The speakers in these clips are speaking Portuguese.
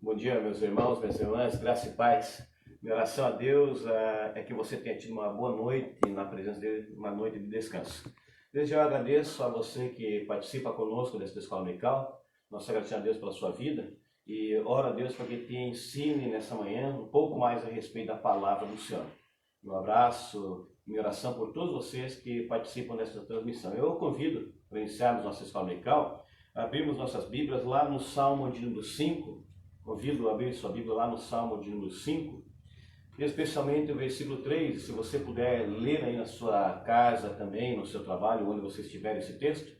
Bom dia, meus irmãos, minhas irmãs, graça e paz. Minha oração a Deus é que você tenha tido uma boa noite na presença dele, uma noite de descanso. Desde já eu agradeço a você que participa conosco dessa escola dominical. Nossa gratidão a Deus pela sua vida e oro a Deus para que te ensine nessa manhã um pouco mais a respeito da palavra do Senhor. Um abraço, minha oração por todos vocês que participam dessa transmissão. Eu convido para iniciarmos nossa escola dominical, abrirmos nossas Bíblias lá no Salmo de número 5. Convido a abrir sua Bíblia lá no Salmo de número 5, especialmente o versículo 3. Se você puder ler aí na sua casa também, no seu trabalho, onde você estiver esse texto,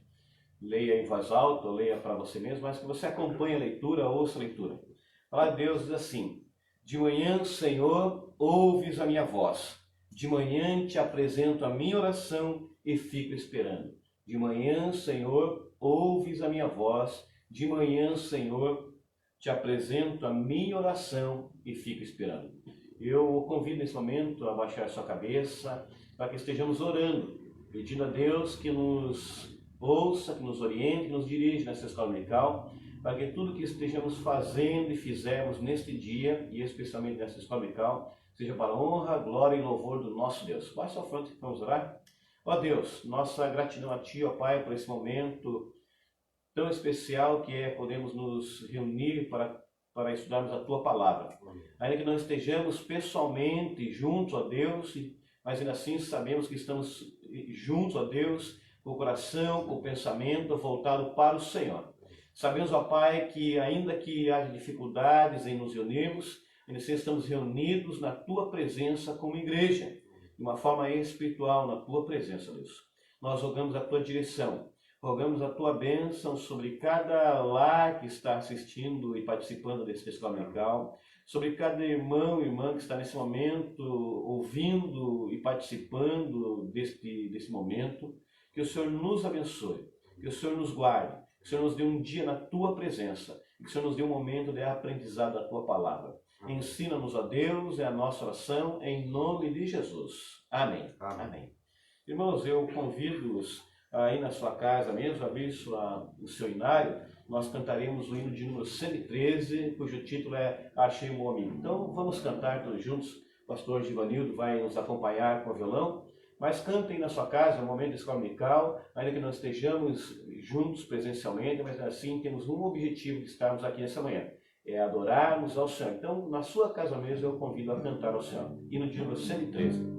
leia em voz alta, ou leia para você mesmo, mas que você acompanhe a leitura, ouça a leitura. A palavra de Deus diz assim: de manhã, Senhor, ouves a minha voz. De manhã te apresento a minha oração e fico esperando. De manhã, Senhor, ouves a minha voz. De manhã, Senhor, te apresento a minha oração e fico esperando. Eu o convido nesse momento a baixar sua cabeça para que estejamos orando, pedindo a Deus que nos ouça, que nos oriente, que nos dirija nessa escola dominical, para que tudo que estejamos fazendo e fizermos neste dia, e especialmente nessa escola dominical, seja para a honra, glória e louvor do nosso Deus. Baixe sua fronte e vamos orar. Ó Deus, nossa gratidão a Ti, ó Pai, por esse momento tão especial que é podermos nos reunir para estudarmos a Tua Palavra. Ainda que não estejamos pessoalmente juntos a Deus, mas ainda assim sabemos que estamos juntos a Deus, com o coração, com o pensamento voltado para o Senhor. Sabemos, ó Pai, que ainda que haja dificuldades em nos reunirmos, ainda assim estamos reunidos na Tua presença como igreja, de uma forma espiritual, na Tua presença, Deus. Nós rogamos a Tua direção. Rogamos a Tua bênção sobre cada lar que está assistindo e participando desse escola dominical, sobre cada irmão e irmã que está nesse momento ouvindo e participando desse momento. Que o Senhor nos abençoe, que o Senhor nos guarde, que o Senhor nos dê um dia na Tua presença, que o Senhor nos dê um momento de aprendizado da Tua palavra. Ensina-nos, ó Deus, é a nossa oração, em nome de Jesus. Amém. Amém. Irmãos, eu convido-os aí na sua casa mesmo, abrir o seu inário. Nós cantaremos o hino de número 113, cujo título é Achei um Bom Amigo. Então vamos cantar todos juntos. O pastor Givanildo vai nos acompanhar com o violão, mas cantem na sua casa, no momento de escola dominical, ainda que não estejamos juntos presencialmente, mas assim temos um objetivo de estarmos aqui essa manhã, é adorarmos ao Senhor. Então, na sua casa mesmo, eu convido a cantar ao Senhor. Hino de número 113.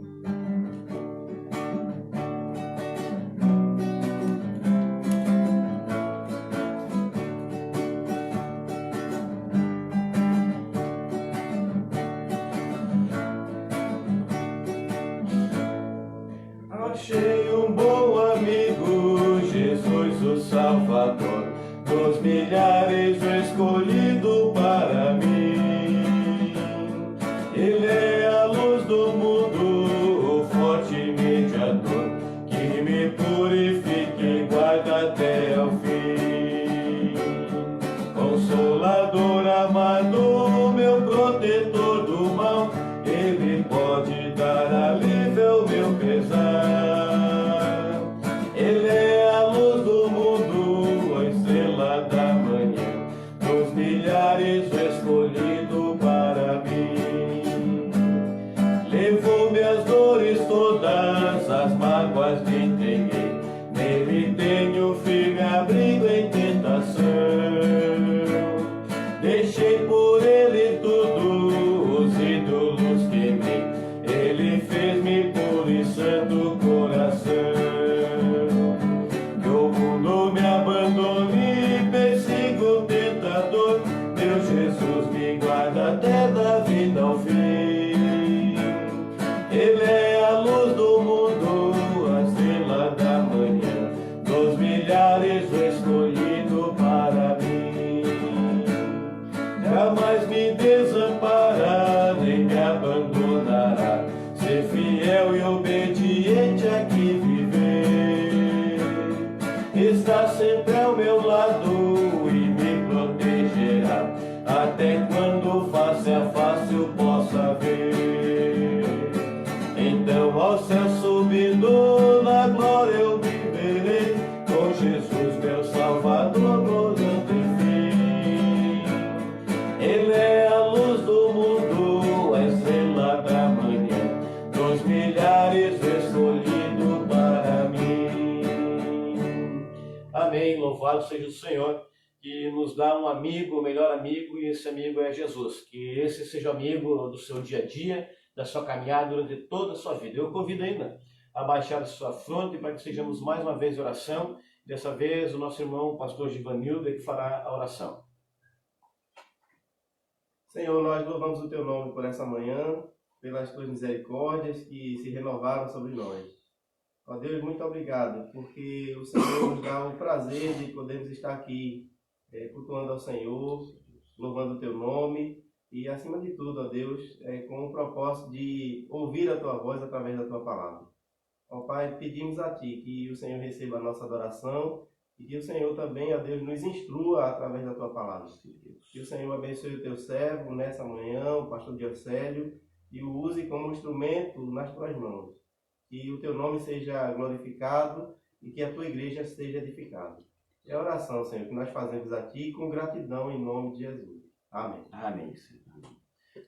Achei um bom amigo, Jesus o Salvador, dos milhares o escolhido para mim. Ele é a luz do mundo, o forte mediador, que me purifica e guarda até ao fim. Consolador amado, meu protetor do mal, Ele pode dar alívio ao meu pesar. Ele é a luz do mundo, a estrela da manhã, dos milhares o escolhido para mim. Levou minhas dores todas, as mágoas me entreguei, nele tenho firme abrigo em tentação. Deixei por ele tudo, os ídolos queimei, ele fez-me puro e santo coração. Que o mundo me abandone, persiga o tentador, meu Jesus me guarda até da vida ao fim. Ele é a luz do mundo, a estrela da manhã, dos milhares o escolhido para mim. Jamais me desampara, nem me abandonará, ser fiel e obediente aqui viver. Está sempre ao meu lado e me protegerá, até quando face a face eu possa ver. Então ao céu subindo, na glória eu viverei, com Jesus meu Salvador, morando em amém, louvado seja o Senhor, que nos dá um amigo, o melhor amigo, e esse amigo é Jesus. Que esse seja o amigo do seu dia a dia, da sua caminhada durante toda a sua vida. Eu convido ainda a baixar a sua fronte para que sejamos mais uma vez em oração. Dessa vez, o nosso irmão, o pastor Givanildo, é que fará a oração. Senhor, nós louvamos o Teu nome por essa manhã, pelas Tuas misericórdias que se renovaram sobre nós. Ó Deus, muito obrigado, porque o Senhor nos dá o prazer de podermos estar aqui, cultuando ao Senhor, louvando o Teu nome e, acima de tudo, ó Deus, com o propósito de ouvir a Tua voz através da Tua palavra. Ó Pai, pedimos a Ti que o Senhor receba a nossa adoração e que o Senhor também, ó Deus, nos instrua através da Tua palavra. Que o Senhor abençoe o Teu servo nessa manhã, o pastor Diocélio, e o use como instrumento nas Tuas mãos. Que o Teu nome seja glorificado e que a Tua igreja seja edificada. É a oração, Senhor, que nós fazemos aqui com gratidão em nome de Jesus. Amém. Amém, Senhor.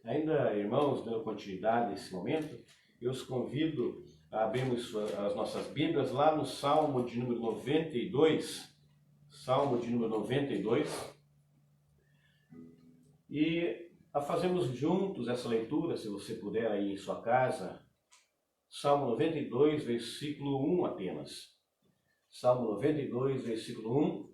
Ainda, irmãos, dando continuidade nesse momento, eu os convido a abrirmos as nossas Bíblias lá no Salmo de número 92. Salmo de número 92. E a fazermos juntos essa leitura, se você puder aí em sua casa. Salmo 92, versículo 1 apenas. Salmo 92, versículo 1.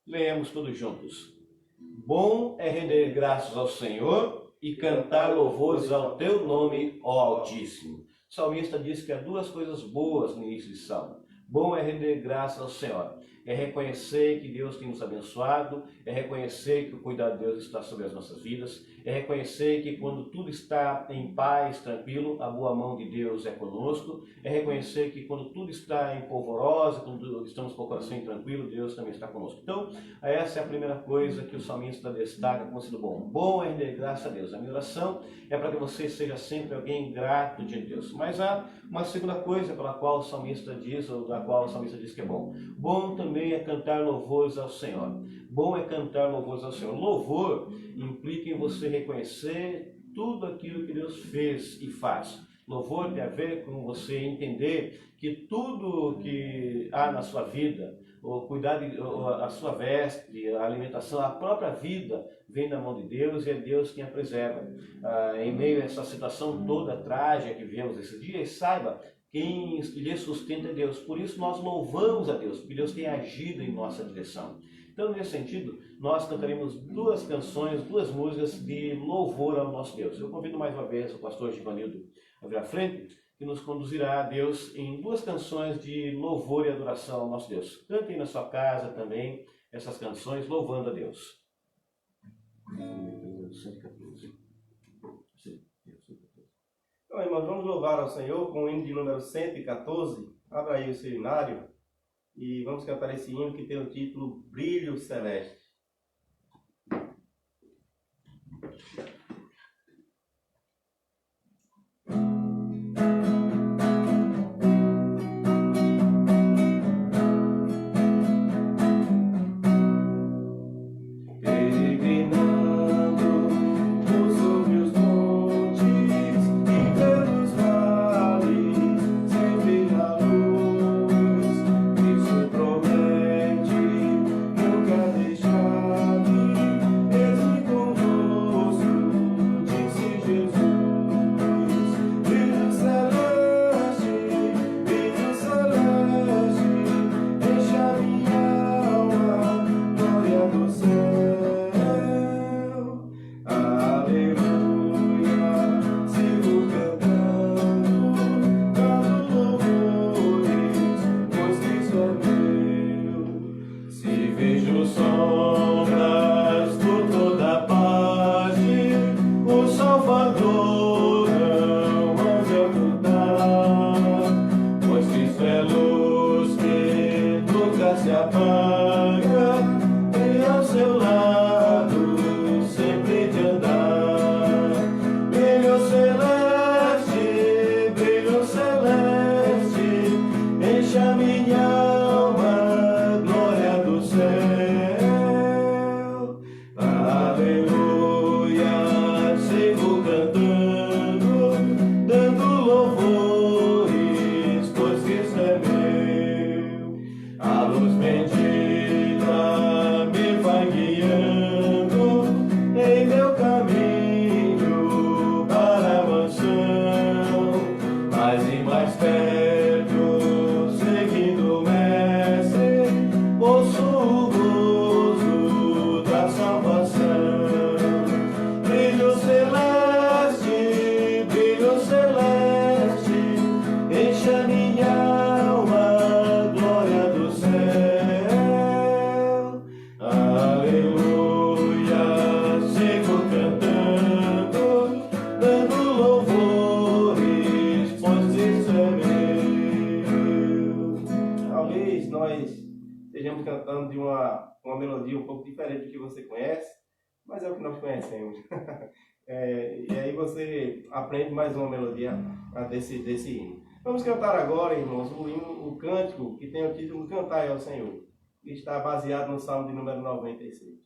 Leemos todos juntos. Bom é render graças ao Senhor e cantar louvores ao Teu nome, ó Altíssimo. O salmista diz que há duas coisas boas no início de salmo. Bom é render graças ao Senhor. É reconhecer que Deus tem nos abençoado, é reconhecer que o cuidado de Deus está sobre as nossas vidas, é reconhecer que quando tudo está em paz, tranquilo, a boa mão de Deus é conosco, é reconhecer que quando tudo está em polvorosa, quando estamos com o coração tranquilo, Deus também está conosco. Então, essa é a primeira coisa que o salmista destaca como sendo bom. Bom é render graças a Deus. A minha oração é para que você seja sempre alguém grato diante de Deus. Mas há uma segunda coisa pela qual o salmista diz, ou da qual o salmista diz que é bom. Bom também é cantar louvores ao Senhor. Bom é cantar louvores ao Senhor. Louvor implica em você reconhecer tudo aquilo que Deus fez e faz. Louvor tem a ver com você entender que tudo que há na sua vida, o cuidado, a sua veste, a alimentação, a própria vida vem da mão de Deus e é Deus quem a preserva. Em meio a essa situação toda trágica que vivemos esses dias, saiba, quem lhe sustenta é Deus. Por isso nós louvamos a Deus, porque Deus tem agido em nossa direção. Então, nesse sentido, nós cantaremos duas canções, duas músicas de louvor ao nosso Deus. Eu convido mais uma vez o pastor Givanildo a vir à frente, que nos conduzirá a Deus em duas canções de louvor e adoração ao nosso Deus. Cantem na sua casa também essas canções louvando a Deus. Então, irmãos, vamos louvar ao Senhor com o hino de número 114. Abra aí o seu hinário e vamos cantar esse hino que tem o título Brilho Celeste. A luz bendita tratando de uma melodia um pouco diferente do que você conhece, mas é o que nós conhecemos. E aí você aprende mais uma melodia desse hino. Vamos cantar agora, irmãos, o cântico que tem o título Cantai ao Senhor, que está baseado no Salmo de número 96.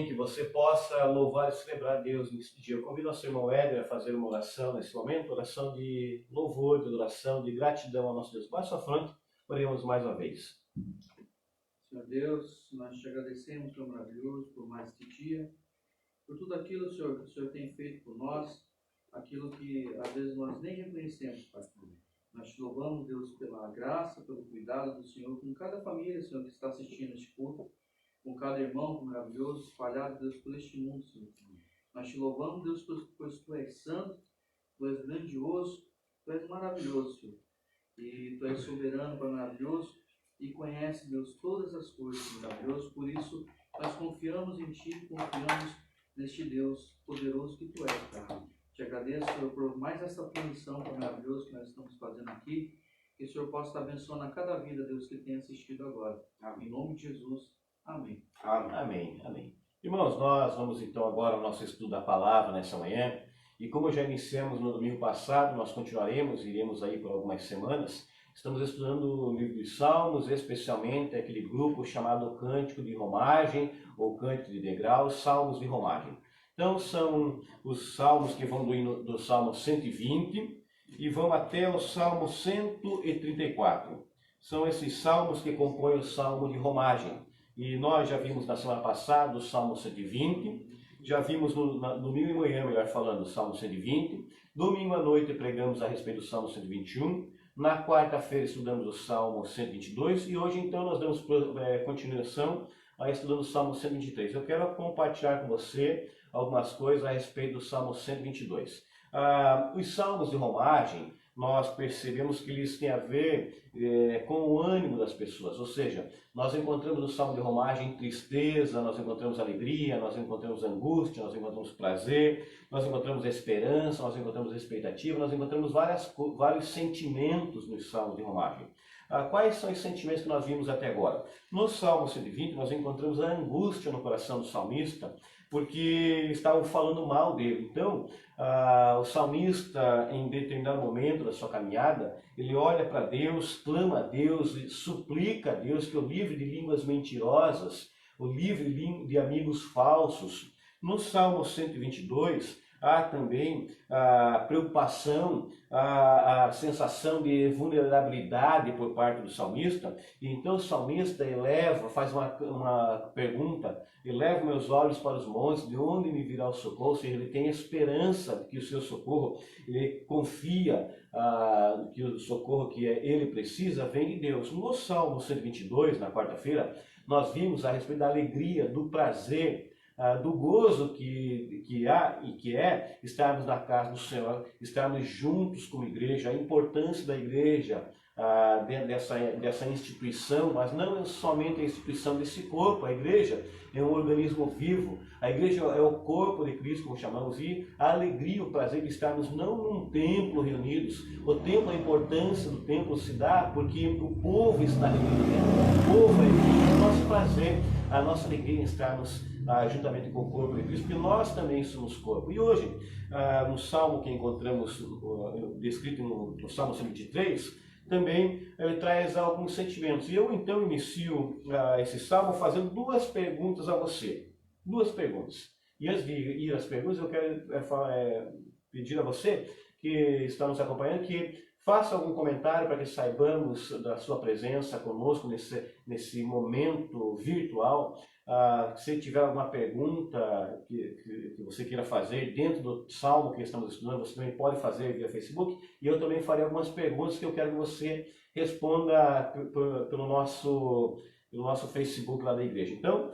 Que você possa louvar e celebrar a Deus nesse dia. Eu convido nosso irmão Éder a fazer uma oração nesse momento, oração de louvor, de adoração, de gratidão ao nosso Deus. Passe à frente, oremos mais uma vez. Senhor Deus, nós te agradecemos pelo maravilhoso, por mais este dia, por tudo aquilo, Senhor, que o Senhor tem feito por nós, aquilo que às vezes nós nem reconhecemos, Pai. Nós te louvamos, Deus, pela graça, pelo cuidado do Senhor, com cada família, Senhor, que está assistindo este culto, com cada irmão maravilhoso, espalhado, Deus, por este mundo, Senhor. Nós te louvamos, Deus, pois tu és santo, tu és grandioso, tu és maravilhoso, Senhor. E tu és soberano, Pai maravilhoso, e conhece, Deus, todas as coisas, maravilhoso. Por isso, nós confiamos em Ti, confiamos neste Deus poderoso que Tu és, Pai. Te agradeço, Senhor, por mais essa transmissão, Pai maravilhoso, que nós estamos fazendo aqui. Que o Senhor possa estar abençoando a cada vida, Deus, que tem assistido agora. Em nome de Jesus. Amém. Amém. Amém. Irmãos, nós vamos então agora ao nosso estudo da palavra nessa manhã. E como já iniciamos no domingo passado, nós continuaremos, iremos aí por algumas semanas. Estamos estudando o livro dos Salmos, especialmente aquele grupo chamado Cântico de Romagem, ou Cântico de Degraus, Salmos de Romagem. Então são os salmos que vão do Salmo 120 e vão até o Salmo 134. São esses salmos que compõem o Salmo de Romagem. E nós já vimos na semana passada o Salmo 120, já vimos no domingo de manhã, melhor falando, o Salmo 120. Domingo à noite pregamos a respeito do Salmo 121. Na quarta-feira estudamos o Salmo 122 e hoje então nós damos continuação a estudando o Salmo 123. Eu quero compartilhar com você algumas coisas a respeito do Salmo 122. Os salmos de romagem, nós percebemos que eles têm a ver com o ânimo das pessoas, ou seja, nós encontramos no salmo de romagem tristeza, nós encontramos alegria, nós encontramos angústia, nós encontramos prazer, nós encontramos esperança, nós encontramos expectativa, nós encontramos vários sentimentos nos salmos de romagem. Quais são os sentimentos que nós vimos até agora? No Salmo 120 nós encontramos a angústia no coração do salmista, porque estavam falando mal dele. Então, o salmista, em determinado momento da sua caminhada, ele olha para Deus, clama a Deus, suplica a Deus que o livre de línguas mentirosas, o livre de amigos falsos. No Salmo 122, há também a preocupação, a sensação de vulnerabilidade por parte do salmista. E então o salmista faz uma pergunta: eleva meus olhos para os montes, de onde me virá o socorro? Ou seja, ele tem esperança de que o seu socorro, ele confia que o socorro que ele precisa vem de Deus. No Salmo 122, na quarta-feira, nós vimos a respeito da alegria, do prazer, do gozo que há e que é estarmos na casa do Senhor, estarmos juntos como igreja, a importância da igreja, dessa instituição, mas não somente a instituição desse corpo. A igreja é um organismo vivo, a igreja é o corpo de Cristo, como chamamos, e a alegria, o prazer de estarmos não num templo reunidos. O templo, a importância do templo se dá porque o povo está reunido, o povo é o nosso prazer, a nossa alegria em estarmos juntamente com o corpo de Cristo, porque nós também somos corpo. E hoje, no salmo que encontramos descrito no Salmo 123, também ele traz alguns sentimentos. E eu então inicio esse salmo fazendo duas perguntas a você. Duas perguntas. E antes de ir às perguntas, eu quero pedir a você que está nos acompanhando que faça algum comentário para que saibamos da sua presença conosco nesse momento virtual. Se tiver alguma pergunta que você queira fazer dentro do salmo que estamos estudando, você também pode fazer via Facebook. E eu também farei algumas perguntas que eu quero que você responda pelo nosso Facebook lá da igreja. Então,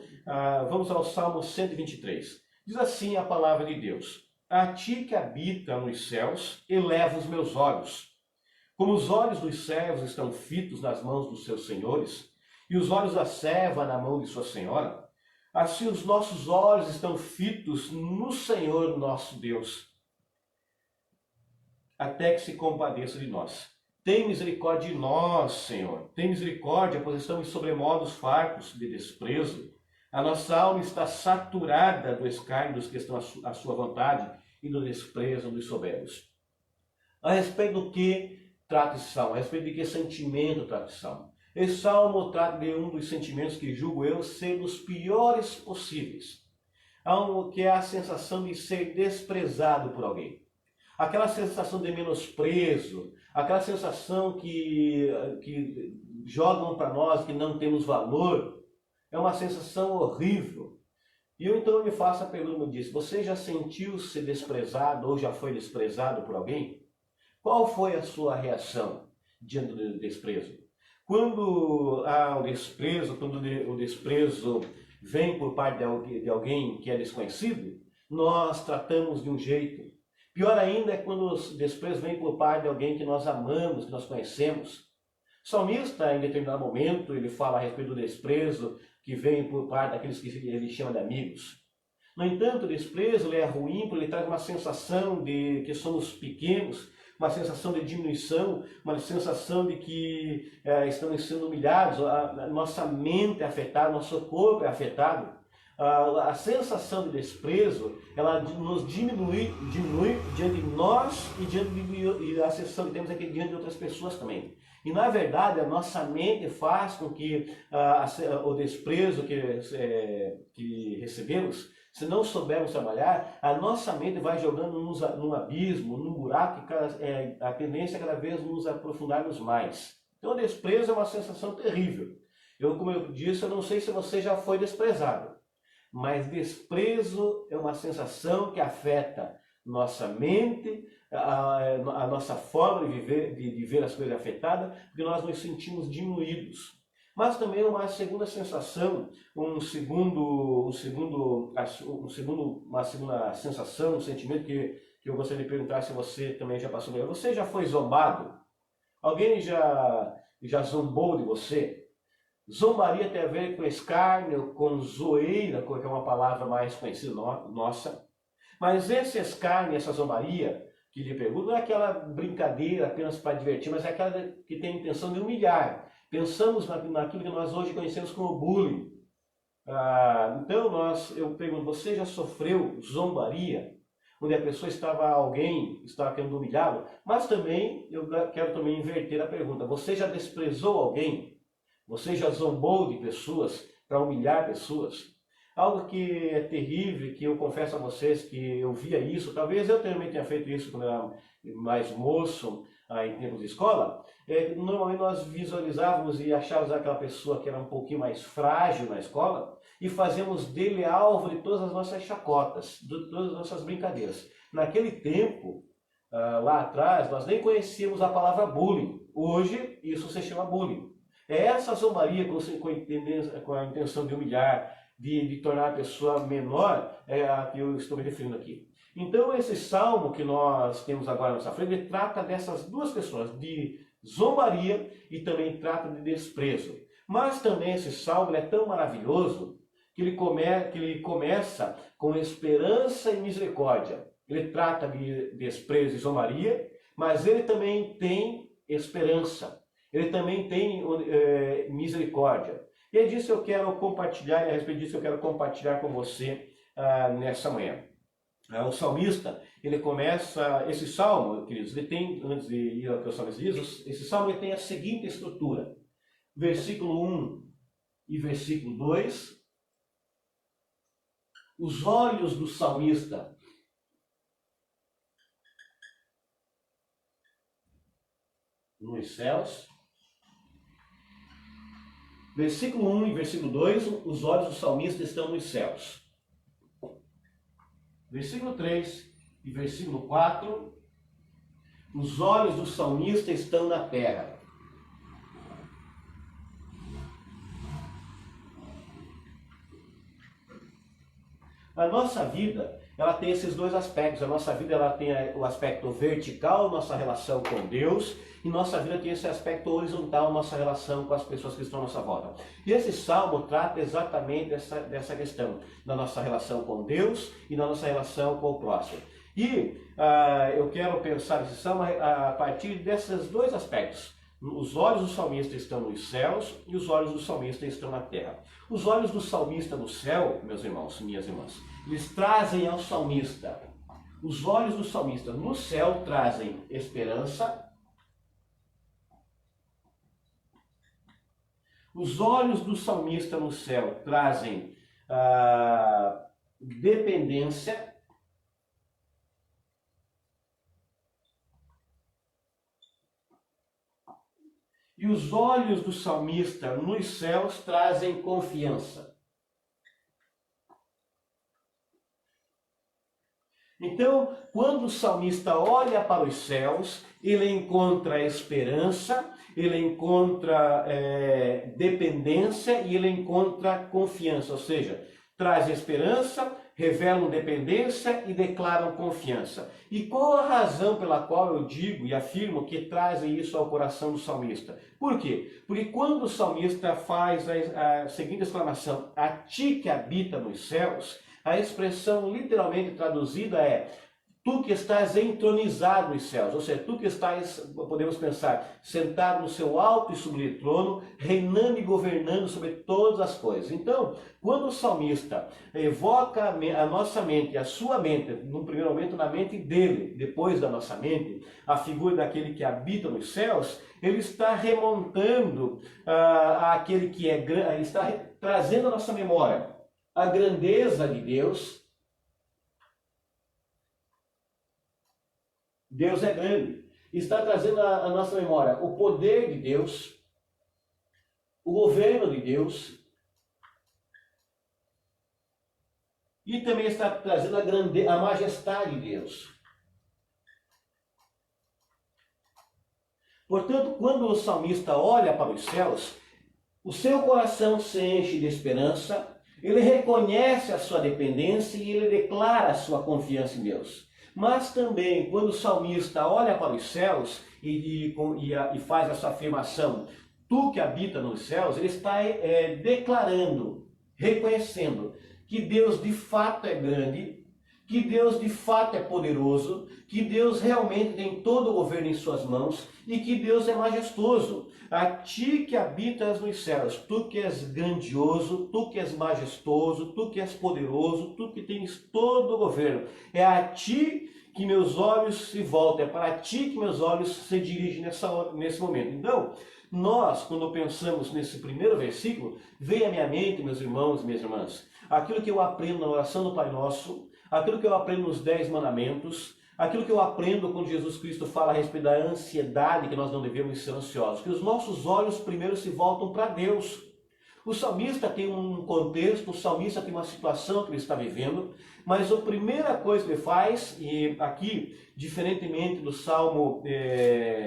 vamos ao Salmo 123. Diz assim a palavra de Deus: a ti que habita nos céus, eleva os meus olhos. Como os olhos dos servos estão fitos nas mãos dos seus senhores, e os olhos da serva na mão de sua senhora, assim os nossos olhos estão fitos no Senhor nosso Deus, até que se compadeça de nós. Tem misericórdia de nós, Senhor. Tem misericórdia, pois estamos sobremodos fartos de desprezo. A nossa alma está saturada do escárnio dos que estão à sua vontade e do desprezo dos soberbos. A respeito do que trata esse salmo? A respeito de que sentimento trata esse salmo? Esse salmo trata de um dos sentimentos que julgo eu ser dos piores possíveis. Que é a sensação de ser desprezado por alguém. Aquela sensação de menosprezo, aquela sensação que jogam para nós que não temos valor, é uma sensação horrível. E eu então me faço a pergunta disso: você já sentiu-se desprezado ou já foi desprezado por alguém? Qual foi a sua reação diante do desprezo? Quando há o desprezo, quando o desprezo vem por parte de alguém que é desconhecido, nós tratamos de um jeito. Pior ainda é quando o desprezo vem por parte de alguém que nós amamos, que nós conhecemos. O salmista, em determinado momento, ele fala a respeito do desprezo que vem por parte daqueles que ele chama de amigos. No entanto, o desprezo ele é ruim porque ele traz uma sensação de que somos pequenos, uma sensação de diminuição, uma sensação de que estamos sendo humilhados, a nossa mente é afetada, nosso corpo é afetado. A sensação de desprezo, ela nos diminui diante de nós e a sensação que temos aqui diante de outras pessoas também. E na verdade a nossa mente faz com que o desprezo que recebemos, se não soubermos trabalhar, a nossa mente vai jogando num abismo, num buraco, que a tendência é cada vez nos aprofundarmos mais. Então o desprezo é uma sensação terrível. Como eu disse, eu não sei se você já foi desprezado, mas desprezo é uma sensação que afeta nossa mente, a nossa forma de ver as coisas afetadas, porque nós nos sentimos diminuídos. Mas também uma segunda sensação, uma segunda sensação, um sentimento que eu gostaria de perguntar se você também já passou por ele. Você já foi zombado? Alguém já zombou de você? Zombaria tem a ver com escárnio, com zoeira, que é uma palavra mais conhecida nossa. Mas esse escárnio, essa zombaria, que lhe pergunto, não é aquela brincadeira apenas para divertir, mas é aquela que tem a intenção de humilhar. Pensamos naquilo que nós hoje conhecemos como bullying. Então eu pergunto, você já sofreu zombaria? Onde alguém estava querendo humilhá-lo? Mas também, eu quero também inverter a pergunta, você já desprezou alguém? Você já zombou de pessoas para humilhar pessoas? Algo que é terrível, que eu confesso a vocês que eu via isso, talvez eu também tenha feito isso quando eu era mais moço, em tempos de escola. Normalmente nós visualizávamos e achávamos aquela pessoa que era um pouquinho mais frágil na escola e fazíamos dele alvo de todas as nossas chacotas, de todas as nossas brincadeiras. Naquele tempo, lá atrás, nós nem conhecíamos a palavra bullying. Hoje, isso se chama bullying. É essa zombaria com a intenção de humilhar, de tornar a pessoa menor, é a que eu estou me referindo aqui. Então, esse salmo que nós temos agora na nossa frente, ele trata dessas duas questões, de zombaria e também trata de desprezo. Mas também esse salmo é tão maravilhoso que ele começa com esperança e misericórdia. Ele trata de desprezo e zombaria, mas ele também tem esperança. Ele também tem misericórdia. E é disso que eu quero compartilhar, e a respeito disso eu quero compartilhar com você nessa manhã. O salmista, ele começa, esse salmo, queridos, ele tem, antes de ir ao que o salmista diz, esse salmo ele tem a seguinte estrutura. Versículo 1 e versículo 2. Os olhos do salmista nos céus. Versículo 1 e versículo 2, os olhos do salmista estão nos céus. Versículo 3 e versículo 4, os olhos do salmista estão na terra. A nossa vida, ela tem esses dois aspectos. A nossa vida, ela tem o aspecto vertical, nossa relação com Deus, e nossa vida tem esse aspecto horizontal, nossa relação com as pessoas que estão à nossa volta. E esse salmo trata exatamente dessa questão, da nossa relação com Deus e da nossa relação com o próximo. E eu quero pensar esse salmo a partir desses dois aspectos. Os olhos do salmista estão nos céus e os olhos do salmista estão na terra. Os olhos do salmista no céu, meus irmãos, minhas irmãs, eles trazem ao salmista. Os olhos do salmista no céu trazem esperança. Os olhos do salmista no céu trazem dependência. E os olhos do salmista nos céus trazem confiança. Então, quando o salmista olha para os céus, ele encontra esperança, ele encontra dependência e ele encontra confiança. Ou seja, traz esperança, revelam dependência e declaram confiança. E qual a razão pela qual eu digo e afirmo que trazem isso ao coração do salmista? Por quê? Porque quando o salmista faz a seguinte exclamação, a ti que habita nos céus, a expressão literalmente traduzida é tu que estás entronizado nos céus, ou seja, tu que estás, podemos pensar, sentado no seu alto e sublime trono, reinando e governando sobre todas as coisas. Então, quando o salmista evoca a nossa mente, a sua mente, no primeiro momento na mente dele, depois da nossa mente, a figura daquele que habita nos céus, ele está remontando àquele que está trazendo à nossa memória a grandeza de Deus. Deus é grande. Está trazendo à nossa memória o poder de Deus, o governo de Deus, e também está trazendo a majestade de Deus. Portanto, quando o salmista olha para os céus, o seu coração se enche de esperança, ele reconhece a sua dependência e ele declara a sua confiança em Deus. Mas também, quando o salmista olha para os céus e faz essa afirmação, tu que habita nos céus, ele está declarando, reconhecendo que Deus de fato é grande, que Deus de fato é poderoso, que Deus realmente tem todo o governo em suas mãos e que Deus é majestoso. A ti que habitas nos céus, tu que és grandioso, tu que és majestoso, tu que és poderoso, tu que tens todo o governo. É a ti que meus olhos se voltam, é para ti que meus olhos se dirigem nesse momento. Então, nós, quando pensamos nesse primeiro versículo, vem à minha mente, meus irmãos e minhas irmãs, aquilo que eu aprendo na oração do Pai Nosso, aquilo que eu aprendo nos 10 mandamentos, aquilo que eu aprendo quando Jesus Cristo fala a respeito da ansiedade, que nós não devemos ser ansiosos, que os nossos olhos primeiro se voltam para Deus. O salmista tem um contexto, o salmista tem uma situação que ele está vivendo, mas a primeira coisa que ele faz, e aqui, diferentemente do Salmo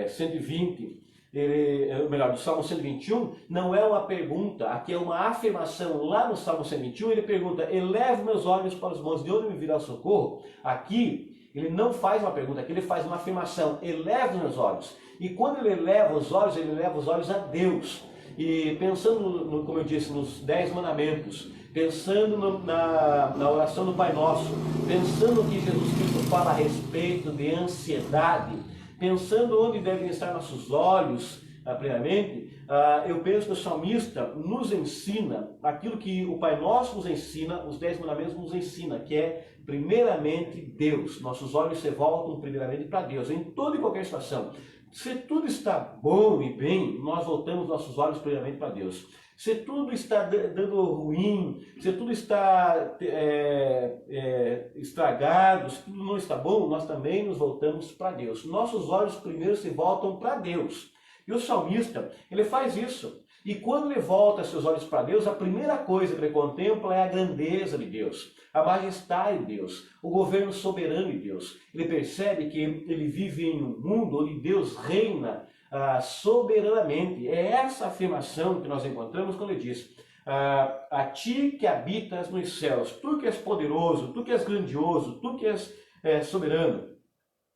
120, do Salmo 121, não é uma pergunta, aqui é uma afirmação. Lá no Salmo 121 ele pergunta, elevo meus olhos para os montes, de onde me virá o socorro? Aqui ele não faz uma pergunta, aqui ele faz uma afirmação, elevo meus olhos. E quando ele eleva os olhos a Deus. E pensando, como eu disse, nos 10 mandamentos, pensando na oração do Pai Nosso, pensando que Jesus Cristo fala a respeito de ansiedade, pensando onde devem estar nossos olhos, primeiramente, eu penso que o salmista nos ensina aquilo que o Pai Nosso nos ensina, os 10 mandamentos nos ensina, que é primeiramente Deus. Nossos olhos se voltam primeiramente para Deus, em toda e qualquer situação. Se tudo está bom e bem, nós voltamos nossos olhos primeiramente para Deus. Se tudo está dando ruim, se tudo está estragado, se tudo não está bom, nós também nos voltamos para Deus. Nossos olhos primeiro se voltam para Deus. E o salmista, ele faz isso. E quando ele volta seus olhos para Deus, a primeira coisa que ele contempla é a grandeza de Deus, a majestade de Deus, o governo soberano de Deus. Ele percebe que ele vive em um mundo onde Deus reina soberanamente. É essa afirmação que nós encontramos quando ele diz, a ti que habitas nos céus, tu que és poderoso, tu que és grandioso, tu que és soberano.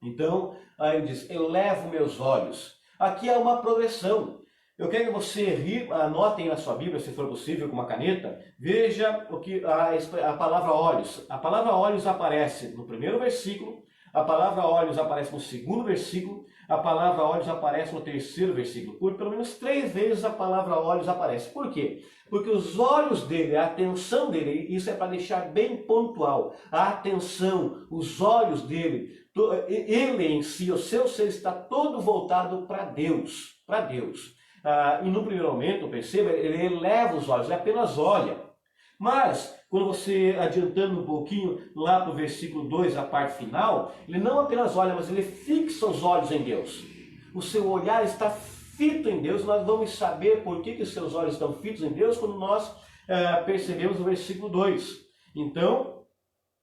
Então, aí ele diz, elevo meus olhos. Aqui há uma progressão. Eu quero que você anotem na sua Bíblia, se for possível, com uma caneta, veja o que a palavra olhos. A palavra olhos aparece no primeiro versículo, a palavra olhos aparece no segundo versículo, a palavra olhos aparece no terceiro versículo. Por pelo menos 3 vezes a palavra olhos aparece. Por quê? Porque os olhos dele, a atenção dele, isso é para deixar bem pontual, a atenção, os olhos dele, ele em si, o seu ser está todo voltado para Deus, para Deus. E no primeiro momento, perceba, ele eleva os olhos, ele apenas olha. Mas, quando você, adiantando um pouquinho, lá para o versículo 2, a parte final, ele não apenas olha, mas ele fixa os olhos em Deus. O seu olhar está fito em Deus. Nós vamos saber por que os seus olhos estão fitos em Deus quando nós percebemos o versículo 2. Então,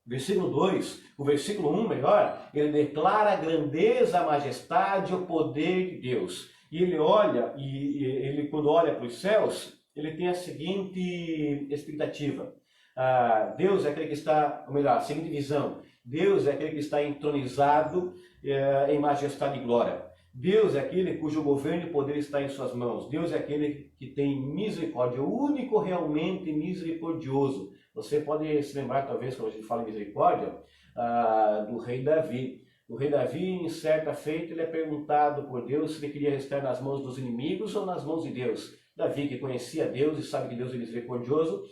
versículo 2, o versículo 1, melhor, ele declara a grandeza, a majestade, o poder de Deus. E ele olha, e ele quando olha para os céus, ele tem a seguinte expectativa. Deus é aquele que está, ou melhor, a seguinte visão. Deus é aquele que está entronizado em majestade e glória. Deus é aquele cujo governo e poder está em suas mãos. Deus é aquele que tem misericórdia, o único realmente misericordioso. Você pode se lembrar, talvez, quando a gente fala em misericórdia, do rei Davi. O rei Davi, em certa feita, ele é perguntado por Deus se ele queria estar nas mãos dos inimigos ou nas mãos de Deus. Davi, que conhecia Deus e sabe que Deus é misericordioso,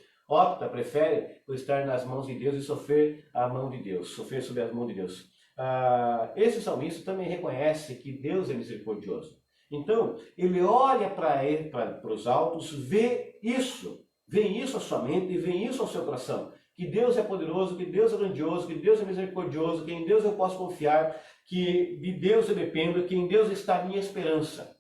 prefere estar nas mãos de Deus e sofrer a mão de Deus, sofrer sob as mãos de Deus. Esse salmista também reconhece que Deus é misericordioso. Então, ele olha para os altos, vê isso à sua mente e vê isso ao seu coração. Que Deus é poderoso, que Deus é grandioso, que Deus é misericordioso, que em Deus eu posso confiar, que de Deus eu dependo, que em Deus está a minha esperança.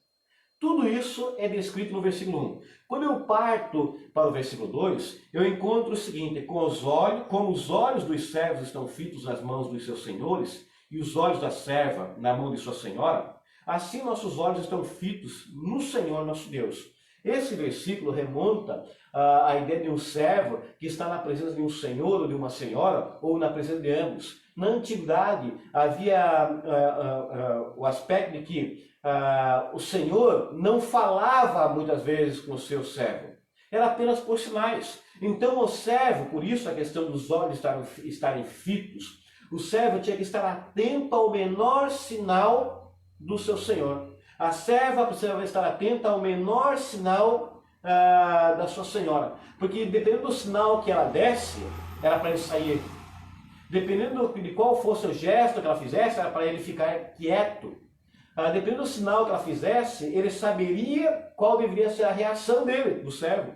Tudo isso é descrito no versículo 1. Quando eu parto para o versículo 2, eu encontro o seguinte: como os olhos dos servos estão fitos nas mãos dos seus senhores, e os olhos da serva na mão de sua senhora, assim nossos olhos estão fitos no Senhor nosso Deus. Esse versículo remonta à ideia de um servo que está na presença de um senhor ou de uma senhora, ou na presença de ambos. Na antiguidade havia o aspecto de que o senhor não falava muitas vezes com o seu servo. Era apenas por sinais. Então o servo, por isso a questão dos olhos estarem fitos, o servo tinha que estar atento ao menor sinal do seu senhor. A serva precisava estar atenta ao menor sinal da sua senhora. Porque dependendo do sinal que ela desse, era para ele sair. Dependendo de qual fosse o gesto que ela fizesse, era para ele ficar quieto. Dependendo do sinal que ela fizesse, ele saberia qual deveria ser a reação dele, do servo.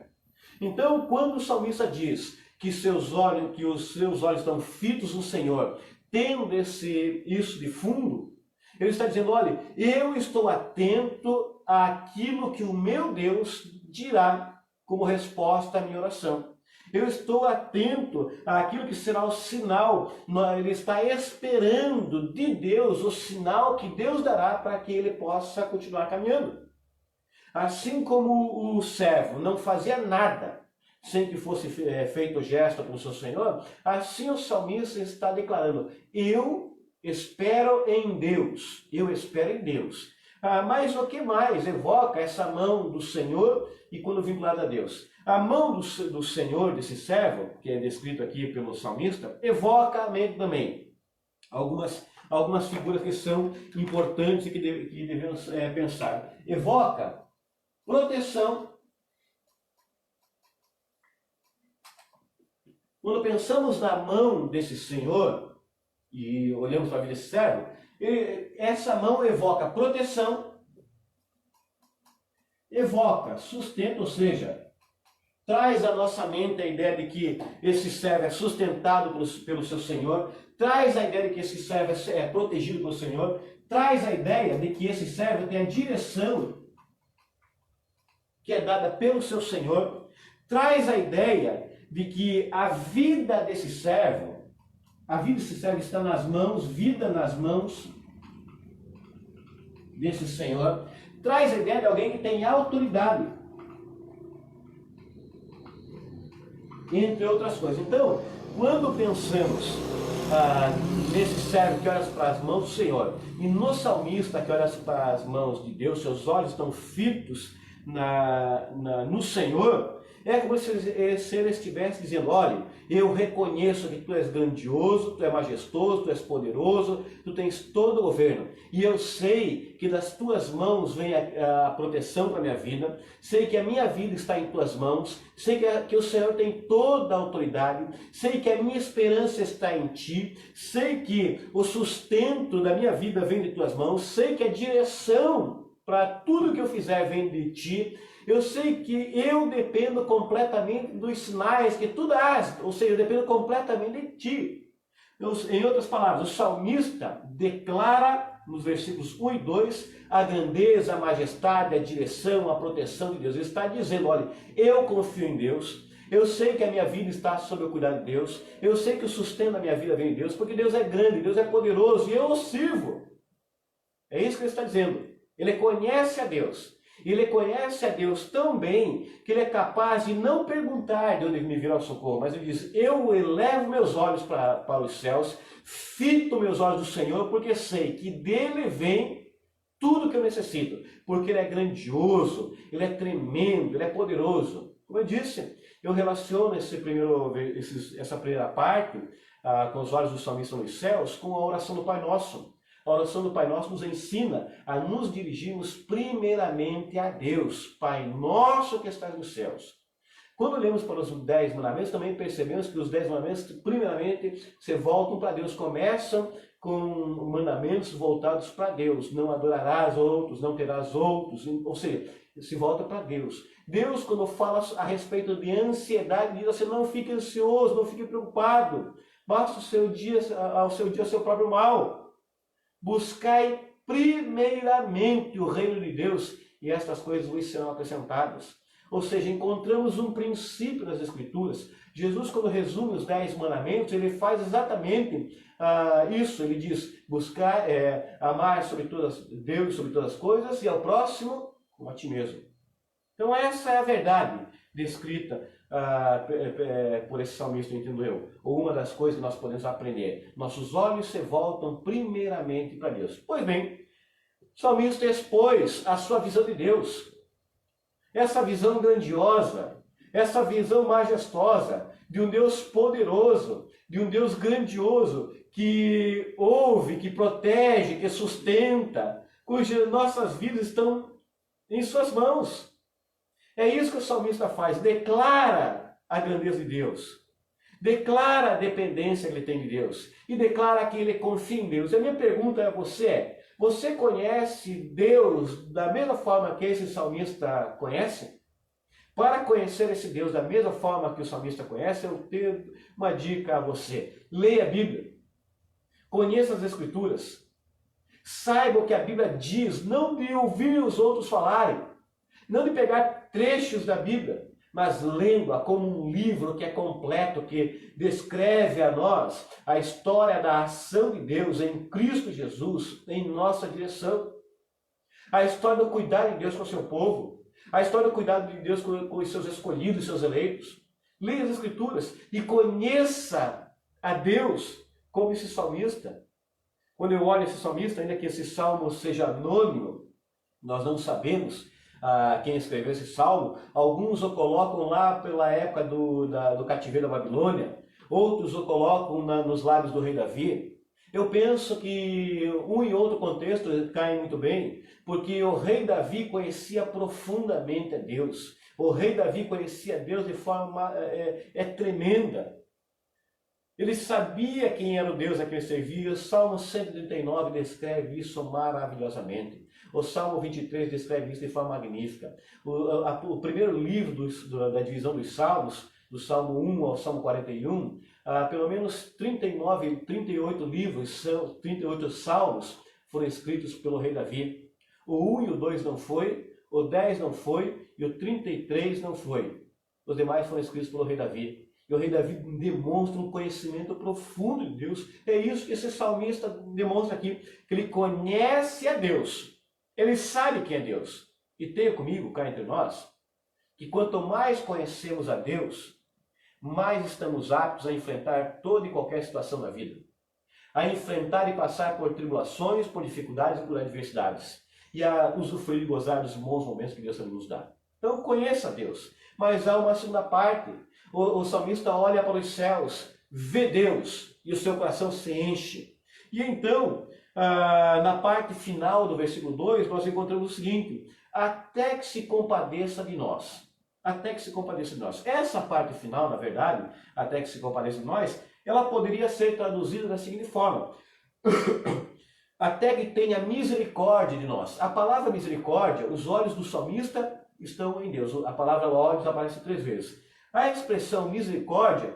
Então, quando o salmista diz que os seus olhos estão fitos no Senhor, tendo isso de fundo, ele está dizendo: olha, eu estou atento àquilo que o meu Deus dirá como resposta à minha oração. Eu estou atento àquilo que será o sinal. Ele está esperando de Deus o sinal que Deus dará para que ele possa continuar caminhando. Assim como o servo não fazia nada sem que fosse feito o gesto com o seu Senhor, assim o salmista está declarando: eu espero em Deus. Eu espero em Deus. Mas o que mais evoca essa mão do Senhor e quando vinculada a Deus? A mão do Senhor, desse servo, que é descrito aqui pelo salmista, evoca a mente também algumas figuras que são importantes e que devemos pensar. Evoca proteção. Quando pensamos na mão desse Senhor e olhamos para a vida desse servo, essa mão evoca proteção, evoca sustento, ou seja, traz à nossa mente a ideia de que esse servo é sustentado pelo seu Senhor, traz a ideia de que esse servo é protegido pelo Senhor, traz a ideia de que esse servo tem a direção que é dada pelo seu Senhor, traz a ideia de que a vida desse servo está nas mãos, vida nas mãos desse Senhor, traz a ideia de alguém que tem autoridade, entre outras coisas. Então, quando pensamos nesse servo que olha para as mãos do Senhor e no salmista que olha para as mãos de Deus, seus olhos estão fitos no Senhor, é como se ele estivesse dizendo: olha, eu reconheço que tu és grandioso, tu és majestoso, tu és poderoso, tu tens todo o governo. E eu sei que das tuas mãos vem a proteção para a minha vida, sei que a minha vida está em tuas mãos, sei que o Senhor tem toda a autoridade, sei que a minha esperança está em ti, sei que o sustento da minha vida vem de tuas mãos, sei que a direção para tudo que eu fizer vem de ti. Eu sei que eu dependo completamente dos sinais que tu dás, ou seja, eu dependo completamente de ti. Em outras palavras, o salmista declara nos versículos 1 e 2 a grandeza, a majestade, a direção, a proteção de Deus. Ele está dizendo: olha, eu confio em Deus, eu sei que a minha vida está sob o cuidado de Deus, eu sei que o sustento da minha vida vem de Deus, porque Deus é grande, Deus é poderoso e eu o sirvo. É isso que ele está dizendo. Ele conhece a Deus. Ele conhece a Deus tão bem que ele é capaz de não perguntar de onde me virá o socorro, mas ele diz: eu elevo meus olhos para os céus, fito meus olhos do Senhor, porque sei que dele vem tudo que eu necessito, porque ele é grandioso, ele é tremendo, ele é poderoso. Como eu disse, eu relaciono essa primeira parte com os olhos do salmista nos céus com a oração do Pai Nosso. A oração do Pai Nosso nos ensina a nos dirigirmos primeiramente a Deus, Pai Nosso que estás nos céus. Quando olhamos para os 10 mandamentos, também percebemos que os 10 mandamentos, primeiramente, se voltam para Deus, começam com mandamentos voltados para Deus. Não adorarás outros, não terás outros, ou seja, se volta para Deus. Deus, quando fala a respeito de ansiedade, diz assim: não fique ansioso, não fique preocupado, basta ao seu próprio mal. Buscai primeiramente o reino de Deus e estas coisas vos serão acrescentadas. Ou seja, encontramos um princípio nas Escrituras. Jesus, quando resume os 10 mandamentos, ele faz exatamente isso. Ele diz, buscar, amar sobre Deus sobre todas as coisas e ao próximo como a ti mesmo. Então essa é a verdade descrita por esse salmista, entendo eu. Ou uma das coisas que nós podemos aprender. Nossos olhos se voltam primeiramente para Deus. Pois bem, o salmista expôs a sua visão de Deus. Essa visão grandiosa, essa visão majestosa de um Deus poderoso, de um Deus grandioso, que ouve, que protege, que sustenta, cujas nossas vidas estão em suas mãos. É isso que o salmista faz, declara a grandeza de Deus, declara a dependência que ele tem de Deus, e declara que ele confia em Deus. E a minha pergunta a você é, você conhece Deus da mesma forma que esse salmista conhece? Para conhecer esse Deus da mesma forma que o salmista conhece, eu tenho uma dica a você. Leia a Bíblia. Conheça as Escrituras. Saiba o que a Bíblia diz, não de ouvir os outros falarem, não de pegar trechos da Bíblia, mas lendo-a como um livro que é completo, que descreve a nós a história da ação de Deus em Cristo Jesus, em nossa direção. A história do cuidado de Deus com o seu povo, a história do cuidado de Deus com os seus escolhidos, seus eleitos. Leia as Escrituras e conheça a Deus como esse salmista. Quando eu olho esse salmista, ainda que esse salmo seja anônimo, nós não sabemos quem escreveu esse salmo. Alguns o colocam lá pela época do cativeiro da Babilônia, outros o colocam nos lábios do rei Davi. Eu penso que um e outro contexto caem muito bem, porque o rei Davi conhecia profundamente a Deus. O rei Davi conhecia Deus de forma tremenda. Ele sabia quem era o Deus a quem ele servia. O Salmo 139 descreve isso maravilhosamente. O Salmo 23 descreve isso de forma magnífica. O primeiro livro da divisão dos Salmos, do Salmo 1 ao Salmo 41, pelo menos 38 livros, 38 salmos foram escritos pelo rei Davi. O 1 e o 2 não foi, o 10 não foi e o 33 não foi. Os demais foram escritos pelo rei Davi. E o rei Davi demonstra um conhecimento profundo de Deus. É isso que esse salmista demonstra aqui, que ele conhece a Deus. Ele sabe quem é Deus. E tenha comigo, cá entre nós, que quanto mais conhecemos a Deus, mais estamos aptos a enfrentar toda e qualquer situação da vida. A enfrentar e passar por tribulações, por dificuldades e por adversidades. E a usufruir e gozar dos bons momentos que Deus nos dá. Então conheça a Deus. Mas há uma segunda parte. O salmista olha para os céus, vê Deus e o seu coração se enche. E então, na parte final do versículo 2, nós encontramos o seguinte: até que se compadeça de nós. Até que se compadeça de nós. Essa parte final, na verdade, até que se compadeça de nós, ela poderia ser traduzida da seguinte forma: até que tenha misericórdia de nós. A palavra misericórdia, os olhos do salmista estão em Deus. A palavra olhos aparece 3 vezes. A expressão misericórdia,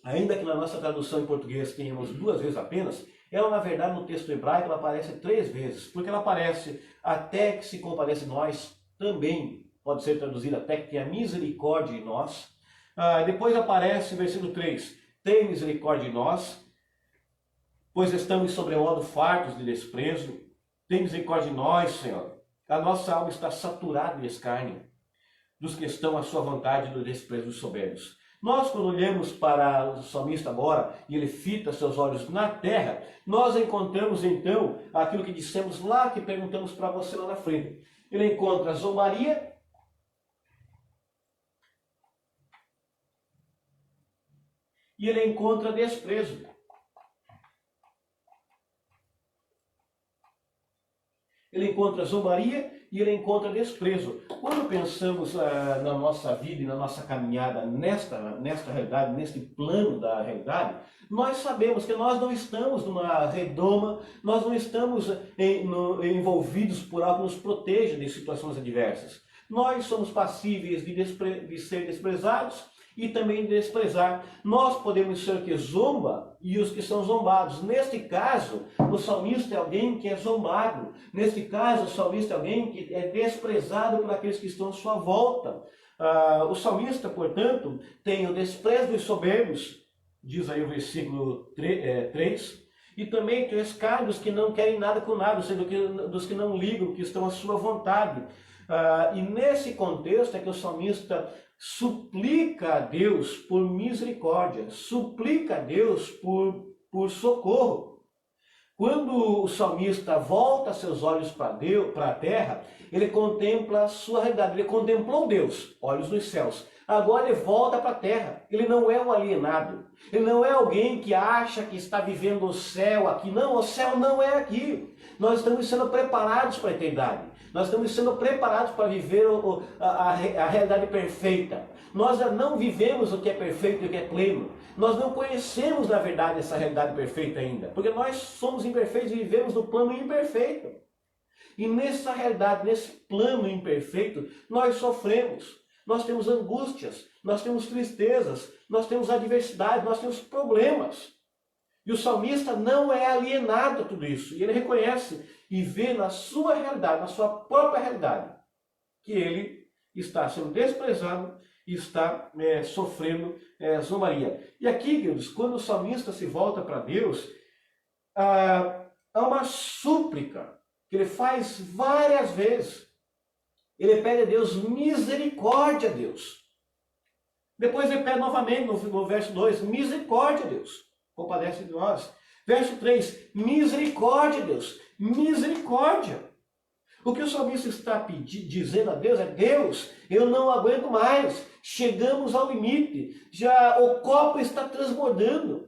ainda que na nossa tradução em português tenhamos 2 vezes apenas, ela na verdade no texto hebraico ela aparece 3 vezes, porque ela aparece até que se compadeça de nós, também pode ser traduzida até que tenha misericórdia de nós. Depois aparece o versículo 3, tem misericórdia de nós, pois estamos sobremodo fartos de desprezo. Tem misericórdia de nós, Senhor. A nossa alma está saturada de escárnio dos que estão à sua vontade do desprezo dos soberbos. Nós, quando olhamos para o salmista agora, e ele fita seus olhos na terra, nós encontramos então aquilo que dissemos lá, que perguntamos para você lá na frente. Ele encontra zombaria, e ele encontra desprezo. Ele encontra zombaria e ele encontra desprezo. Quando pensamos na nossa vida e na nossa caminhada nesta realidade, neste plano da realidade, nós sabemos que nós não estamos numa redoma, nós não estamos envolvidos por algo que nos proteja de situações adversas. Nós somos passíveis de ser desprezados e também desprezar. Nós podemos ser o que zomba e os que são zombados. Neste caso, o salmista é alguém que é zombado. Neste caso, o salmista é alguém que é desprezado por aqueles que estão à sua volta. O salmista, portanto, tem o desprezo dos soberbos, diz aí o versículo 3, e também tem o escárnio dos que não querem nada com nada, ou seja, dos que não ligam, que estão à sua vontade. E nesse contexto é que o salmista suplica a Deus por misericórdia, suplica a Deus por socorro. Quando o salmista volta seus olhos para a terra, ele contempla a sua realidade, ele contemplou Deus, olhos nos céus. Agora ele volta para a terra, ele não é um alienado, ele não é alguém que acha que está vivendo o céu aqui. Não, o céu não é aqui. Nós estamos sendo preparados para a eternidade. Nós estamos sendo preparados para viver a realidade perfeita. Nós não vivemos o que é perfeito e o que é pleno. Nós não conhecemos, na verdade, essa realidade perfeita ainda. Porque nós somos imperfeitos e vivemos no plano imperfeito. E nessa realidade, nesse plano imperfeito, nós sofremos. Nós temos angústias, nós temos tristezas, nós temos adversidade, nós temos problemas. E o salmista não é alienado a tudo isso. E ele reconhece e vê na sua realidade, na sua própria realidade, que ele está sendo desprezado e está sofrendo zombaria. E aqui, queridos, quando o salmista se volta para Deus, há uma súplica que ele faz várias vezes. Ele pede a Deus misericórdia a Deus. Depois ele pede novamente no verso 2, misericórdia a Deus, compadece de nós. Verso 3, misericórdia a Deus, misericórdia. O que o salmista está dizendo a Deus é: Deus, eu não aguento mais, chegamos ao limite, já o copo está transbordando.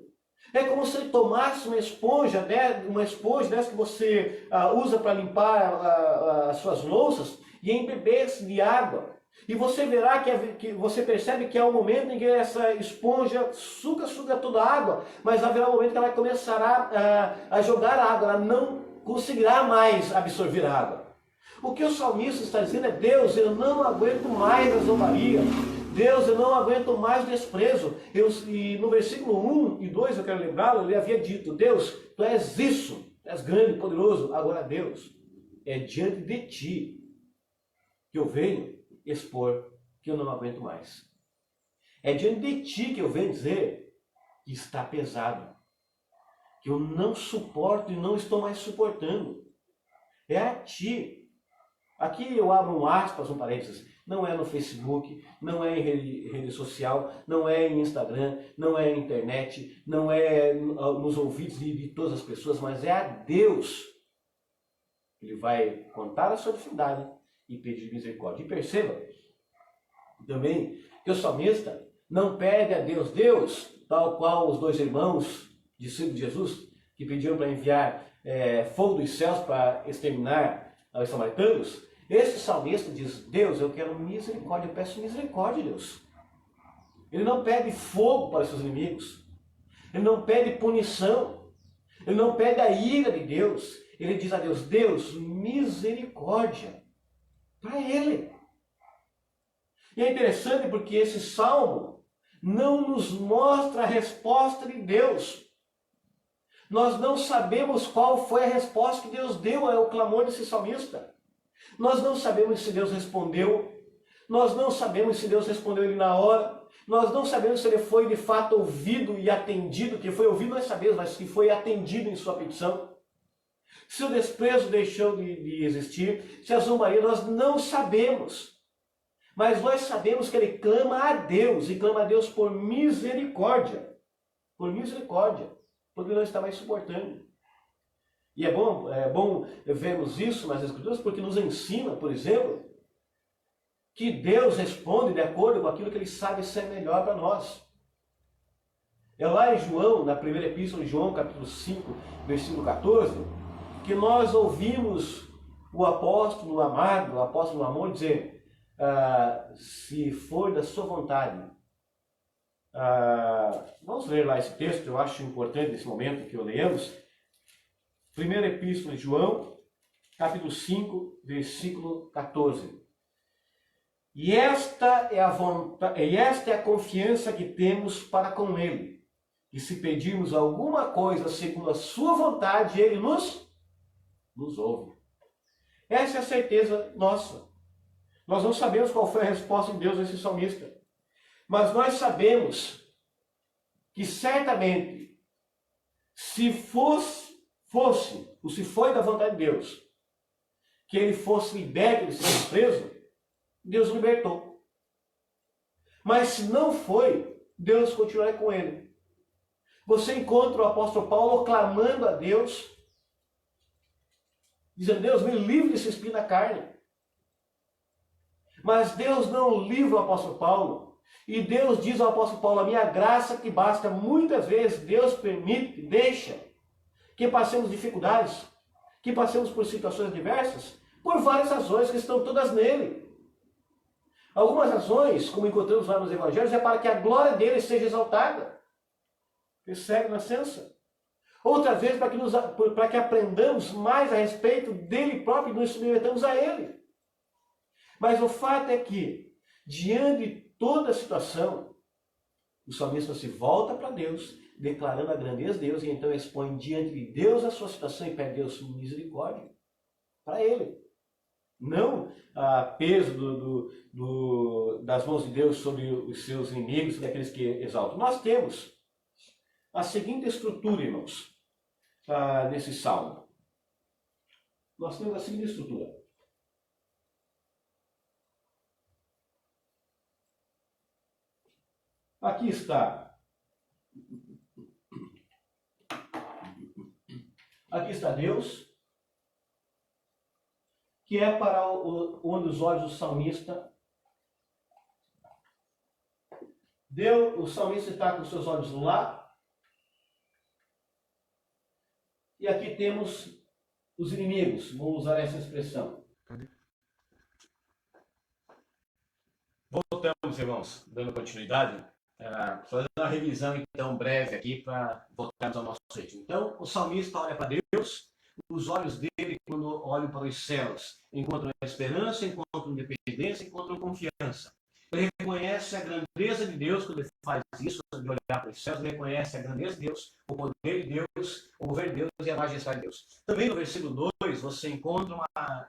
É como se ele tomasse uma esponja dessa que você usa para limpar as suas louças, e embebesse de água. E você verá que você percebe que há um momento em que essa esponja suga toda a água, mas haverá um momento que ela começará a jogar água, ela não conseguirá mais absorver a água. O que o salmista está dizendo é: Deus, eu não aguento mais a zombaria. Deus, eu não aguento mais o desprezo. E no versículo 1 e 2, eu quero lembrá-lo, ele havia dito: Deus, tu és isso, tu és grande e poderoso. Agora, Deus, é diante de ti que eu venho expor que eu não aguento mais. É diante de ti que eu venho dizer que está pesado, que eu não suporto e não estou mais suportando. É a ti. Aqui eu abro um aspas, um parênteses. Não é no Facebook, não é em rede social, não é em Instagram, não é na internet, não é nos ouvidos de todas as pessoas, mas é a Deus. Ele vai contar a sua dificuldade e pedir misericórdia. E perceba também que o salmista não pede a Deus, tal qual os dois irmãos, discípulos de Jesus, que pediram para enviar fogo dos céus para exterminar os samaritanos. Esse salmista diz: Deus, eu quero misericórdia, eu peço misericórdia, Deus. Ele não pede fogo para os seus inimigos, ele não pede punição, ele não pede a ira de Deus. Ele diz a Deus: Deus, misericórdia para ele. E é interessante porque esse salmo não nos mostra a resposta de Deus. Nós não sabemos qual foi a resposta que Deus deu ao clamor desse salmista. Nós não sabemos se Deus respondeu. Nós não sabemos se Deus respondeu ele na hora. Nós não sabemos se ele foi de fato ouvido e atendido. Que foi ouvido nós sabemos, mas que foi atendido em sua petição. Se o desprezo deixou de existir, se a zombaria, nós não sabemos. Mas nós sabemos que ele clama a Deus, e clama a Deus por misericórdia. Por misericórdia, porque não está mais suportando. E é bom vermos isso nas Escrituras, porque nos ensina, por exemplo, que Deus responde de acordo com aquilo que ele sabe ser melhor para nós. É lá em João, na primeira epístola de João, capítulo 5, versículo 14, que nós ouvimos o apóstolo amado, o apóstolo amor, dizer: se for da sua vontade. Vamos ler lá esse texto, eu acho importante nesse momento que o leamos. Primeira epístola de João, capítulo 5, versículo 14. E esta é a vontade, e esta é a confiança que temos para com Ele. E se pedirmos alguma coisa segundo a sua vontade, Ele nos ouve. Essa é a certeza nossa. Nós não sabemos qual foi a resposta de Deus a esse salmista. Mas nós sabemos que certamente, se fosse, ou se foi da vontade de Deus, que ele fosse liberto de ser preso, Deus o libertou. Mas se não foi, Deus continuará com ele. Você encontra o apóstolo Paulo clamando a Deus, dizendo: Deus, me livre desse espinho na carne. Mas Deus não livra o apóstolo Paulo. E Deus diz ao apóstolo Paulo: a minha graça te basta. Muitas vezes Deus permite, deixa que passemos dificuldades, que passemos por situações diversas, por várias razões que estão todas nele. Algumas razões, como encontramos lá nos evangelhos, é para que a glória dele seja exaltada. Percebe na sensa? Outra vez, para que aprendamos mais a respeito dele próprio e nos submetamos a ele. Mas o fato é que, diante de toda a situação, o salmista se volta para Deus, declarando a grandeza de Deus, e então expõe diante de Deus a sua situação e pede Deus misericórdia para ele. Não a peso das mãos de Deus sobre os seus inimigos, sobre aqueles que exaltam. Nós temos a seguinte estrutura, irmãos, nesse salmo. Nós temos a seguinte estrutura. Aqui está. Aqui está Deus, que é para onde os olhos do salmista. O salmista está com os seus olhos lá. E aqui temos os inimigos, vou usar essa expressão. Voltamos, irmãos, dando continuidade. Fazendo uma revisão então breve aqui para voltarmos ao nosso ritmo. Então, o salmista olha para Deus, os olhos dele, quando olham para os céus, encontram esperança, encontram independência, encontram confiança. Ele reconhece a grandeza de Deus quando ele faz isso, de olhar para os céus, ele reconhece a grandeza de Deus, o poder de Deus, o governo de Deus e a majestade de Deus. Também no versículo 2, você encontra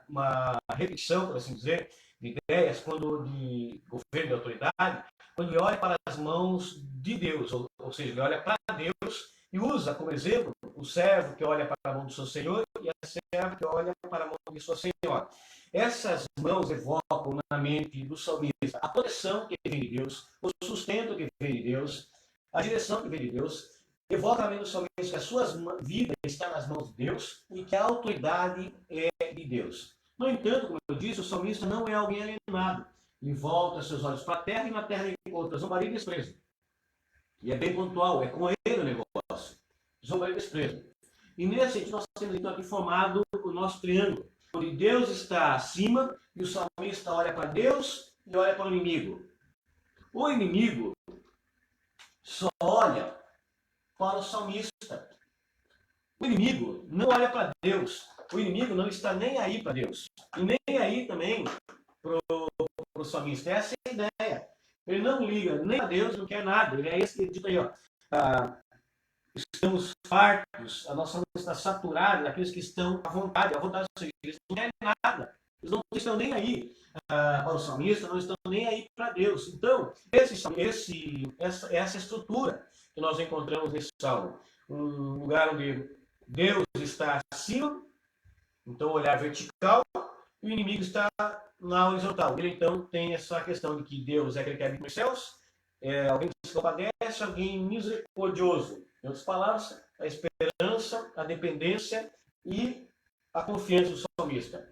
uma repetição, por assim dizer, de ideias, quando de governo, de autoridade, quando ele olha para as mãos de Deus, ou seja, ele olha para Deus e usa como exemplo o servo que olha para a mão do seu Senhor e a serva que olha para a mão de sua Senhora. Essas mãos evocam na mente do salmista a proteção que vem de Deus, o sustento que vem de Deus, a direção que vem de Deus. Evoca na mente do salmista que a sua vida está nas mãos de Deus e que a autoridade é de Deus. No entanto, como eu disse, o salmista não é alguém alienado. Ele volta seus olhos para a terra e na terra encontra zombaria e desprezo. E é bem pontual, é com ele o negócio. Zombaria e desprezo. E nesse sentido, nós temos então aqui formado o nosso triângulo, onde Deus está acima e o salmista olha para Deus e olha para o inimigo. O inimigo só olha para o salmista. O inimigo não olha para Deus. O inimigo não está nem aí para Deus. E nem aí também para o salmista. Essa é a ideia. Ele não liga nem a Deus, não quer nada. Ele é esse que diz aí, ó. Estamos fartos, a nossa alma está saturada daqueles que estão à vontade. A vontade do Senhor, eles não querem nada. Eles não estão nem aí para o salmista, não estão nem aí para Deus. Então, essa estrutura que nós encontramos nesse salmo. Um lugar onde Deus está acima, então olhar vertical, e o inimigo está na horizontal. Ele então tem essa questão de que Deus é aquele que habita nos céus, é alguém que se compadece, alguém misericordioso. Em outras palavras, a esperança, a dependência e a confiança do salmista.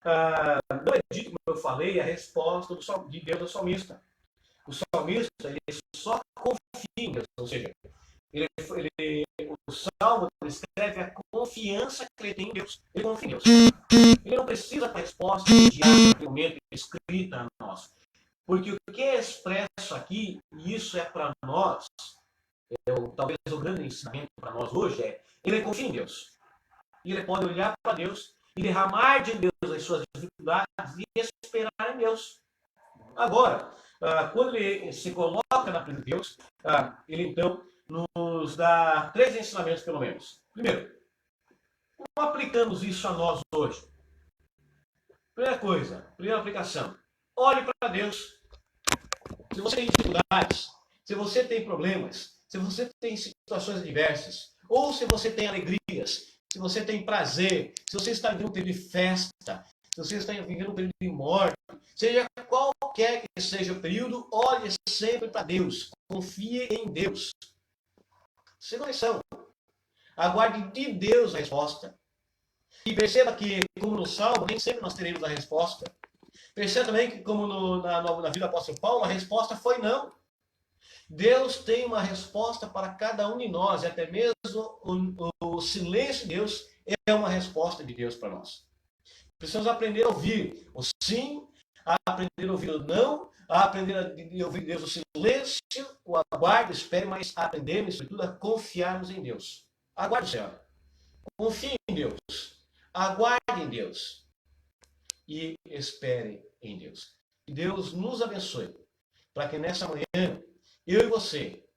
Não é dito, como eu falei, a resposta de Deus ao salmista. O salmista ele só confia em Deus, ou seja, o salmo descreve a confiança que ele tem em Deus. Ele confia em Deus. Ele não precisa da resposta imediata, naquele momento, escrita a nós. Porque o que é expresso aqui, e isso é para nós, talvez o grande ensinamento para nós hoje ele confia em Deus. E ele pode olhar para Deus e derramar de Deus as suas dificuldades e esperar em Deus. Agora, quando ele se coloca na presença de Deus, ele então nos dá 3 ensinamentos pelo menos. Primeiro, como aplicamos isso a nós hoje? Primeira coisa, primeira aplicação, olhe para Deus. Se você tem dificuldades, se você tem problemas, se você tem situações adversas, ou se você tem alegrias, se você tem prazer, se você está vivendo um período de festa, se você está vivendo um período de morte, seja qualquer que seja o período, olhe sempre para Deus, confie em Deus. Segunda lição, aguarde de Deus a resposta. E perceba que, como no Salmo, nem sempre nós teremos a resposta. Perceba também que, como na vida do apóstolo Paulo, a resposta foi não. Deus tem uma resposta para cada um de nós, e até mesmo o silêncio de Deus é uma resposta de Deus para nós. Precisamos aprender a ouvir o sim, a aprender a ouvir o não, a aprender a ouvir Deus o silêncio, o aguardo, espere, mas aprendermos, sobretudo, a confiarmos em Deus. Aguarde o Senhor. Confie em Deus. Aguarde em Deus. E espere em Deus. Que Deus nos abençoe, para que nessa manhã, eu e você,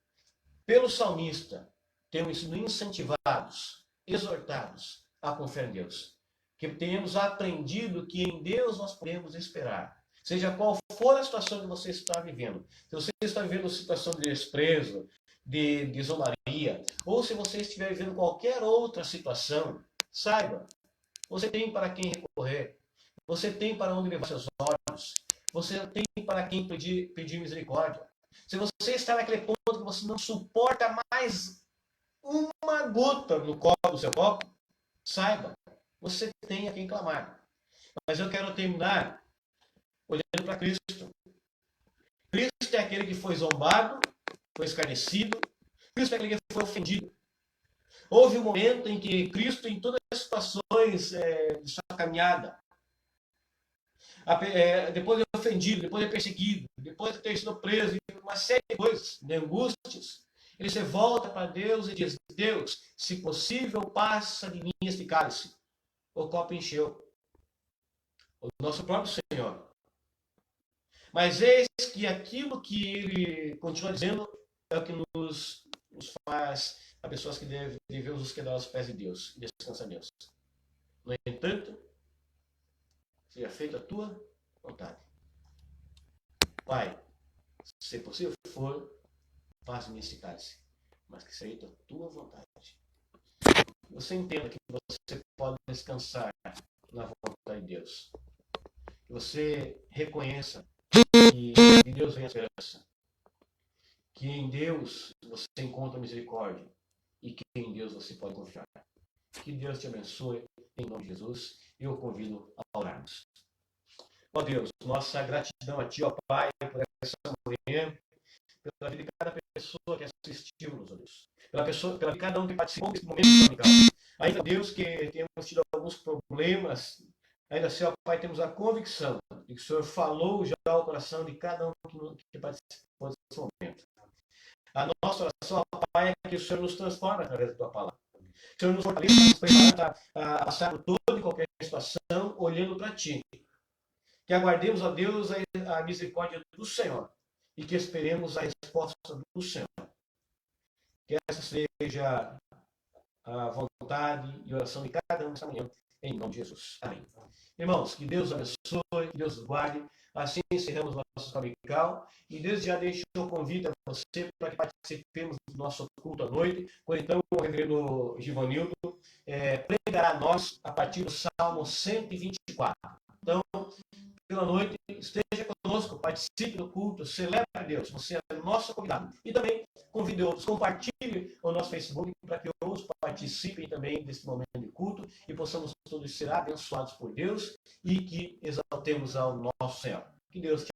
pelo salmista, tenhamos sido incentivados, exortados a confiar em Deus. Que tenhamos aprendido que em Deus nós podemos esperar. Seja qual for a situação que você está vivendo. Se você está vivendo uma situação de desprezo, de zombaria, ou se você estiver vivendo qualquer outra situação, saiba, você tem para quem recorrer. Você tem para onde levar seus olhos. Você tem para quem pedir misericórdia. Se você está naquele ponto que você não suporta mais uma gota no copo do seu copo, saiba, você tem a quem clamar. Mas eu quero terminar olhando para Cristo. Cristo é aquele que foi zombado, foi escarnecido. Cristo é aquele que foi ofendido. Houve um momento em que Cristo, em todas as situações de sua caminhada, depois de ofendido, depois de perseguido, depois de ter sido preso, uma série de coisas, de angústias, ele se volta para Deus e diz: Deus, se possível, passa de mim este cálice. O copo encheu. O nosso próprio Senhor. Mas eis que aquilo que ele continua dizendo é o que nos faz a pessoas que devemos nos quedar aos pés de Deus e descansar em Deus. No entanto, seja feita a tua vontade. Pai, se possível for, passe-me este cálice, mas que seja feita a tua vontade. Você entenda que você pode descansar na vontade de Deus. Que você reconheça que de Deus vem a esperança. Que em Deus você encontra misericórdia. E que em Deus você pode confiar. Que Deus te abençoe, em nome de Jesus. Eu convido a orarmos. Ó Deus, nossa gratidão a Ti, ó Pai, por essa manhã, pela vida de cada pessoa que assistiu-nos, ó Deus. Pela vida de cada um que participou desse momento dominical. Ainda, Deus, que temos tido alguns problemas, ainda assim, ó Pai, temos a convicção de que o Senhor falou já ao coração de cada um que participou desse momento. A nossa oração, ó Pai, é que o Senhor nos transforme através da Tua palavra. O Senhor nos fortaleça, nos prepara a passar por toda e qualquer situação, olhando para Ti. Que aguardemos, ó Deus, a misericórdia do Senhor e que esperemos a resposta do Senhor. Que essa seja a vontade e oração de cada um nesta manhã, em nome de Jesus. Amém. Irmãos, que Deus abençoe, que Deus os guarde. Assim encerramos o nosso dominical e desde já deixo o convite a você para que participemos do nosso culto à noite, quando então o reverendo Givanildo pregará a nós a partir do Salmo 124. Então, pela noite, esteja conosco, participe do culto, celebre a Deus, você é nosso convidado. E também convide outros, compartilhe o nosso Facebook para que outros participem também desse momento de culto e possamos todos ser abençoados por Deus e que exaltemos ao nosso Senhor. Que Deus te